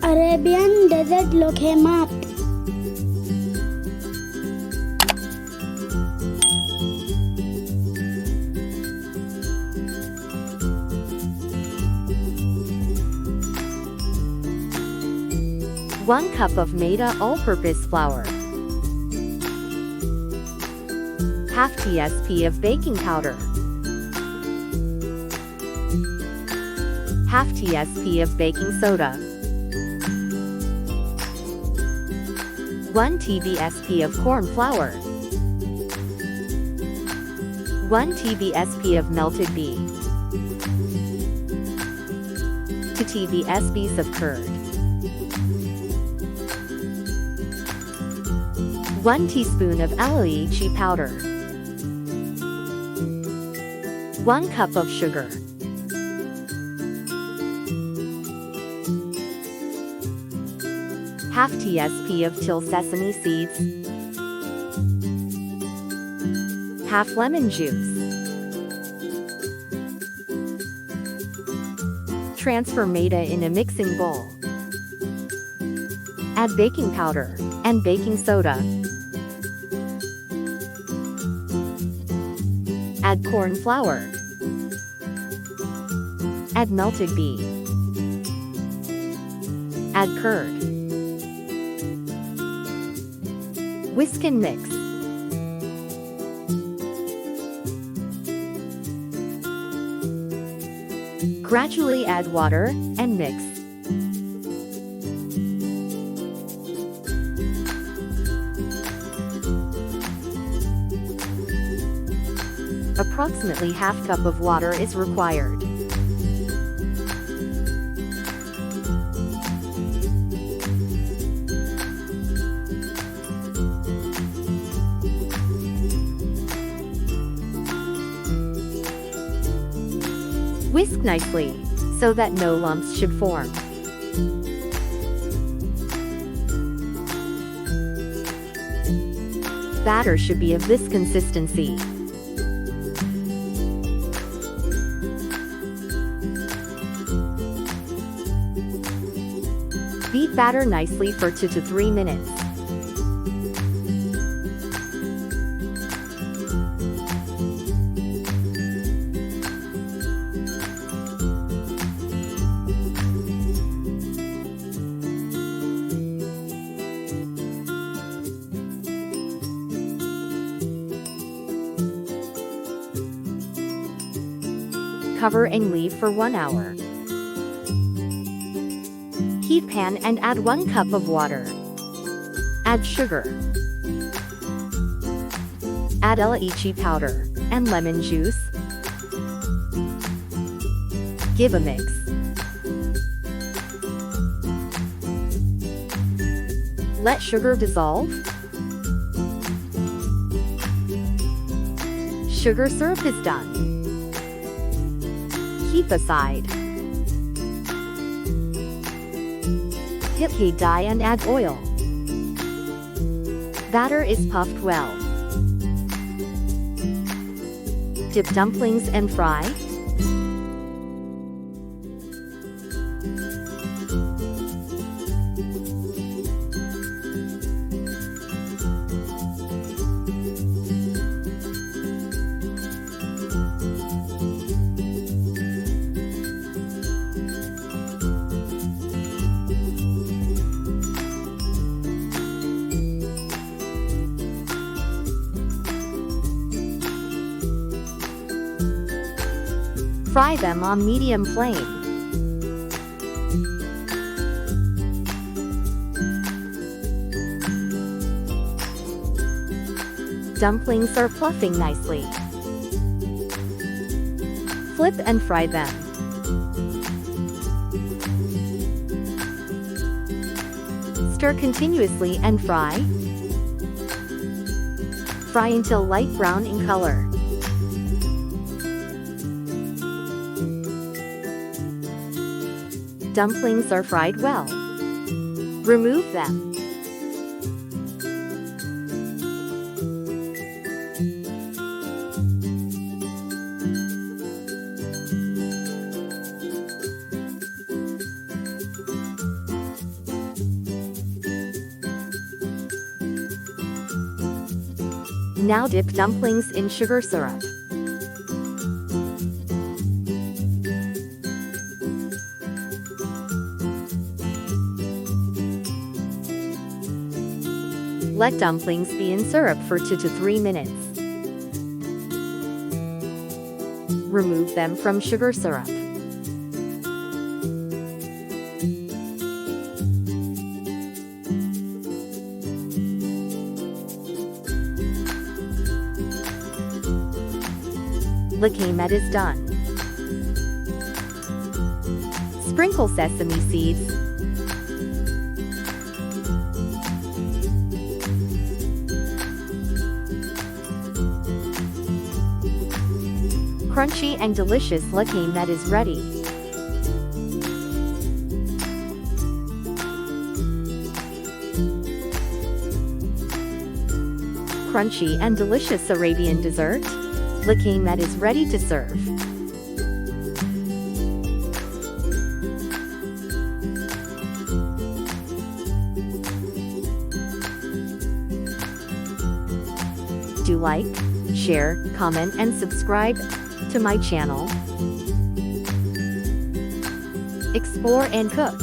Arabian desert lokhemat. One cup of Maida all-purpose flour. Half tsp of baking powder. Half tsp of baking soda. 1 tbsp of corn flour. 1 tbsp of melted bee. 2 tbsps of curd. 1 teaspoon of elaichi powder. 1 cup of sugar. Half tsp of till sesame seeds. Half lemon juice. Transfer Maida in a mixing bowl. Add baking powder and baking soda. Add corn flour. Add melted bee. Add curd. Whisk and mix. Gradually add water and mix. Approximately half cup of water is required. Whisk nicely, so that no lumps should form. Batter should be of this consistency. Beat batter nicely for 2 to 3 minutes. Cover and leave for 1 hour. Heat pan and add 1 cup of water. Add sugar. Add elaichi powder and lemon juice. Give a mix. Let sugar dissolve. Sugar syrup is done. Keep aside. Hip dye and add oil. Batter is puffed well. Dip dumplings and fry. Fry them on medium flame. Dumplings are fluffing nicely. Flip and fry them. Stir continuously and fry. Fry until light brown in color. Dumplings are fried well. Remove them. Now dip dumplings in sugar syrup. Let dumplings be in syrup for 2 to 3 minutes. Remove them from sugar syrup. The camet is done. Sprinkle sesame seeds. Crunchy and delicious la camet is ready. Crunchy and delicious Arabian dessert, la camet is ready to serve. Do like, share, comment and subscribe to my channel. Explore and cook.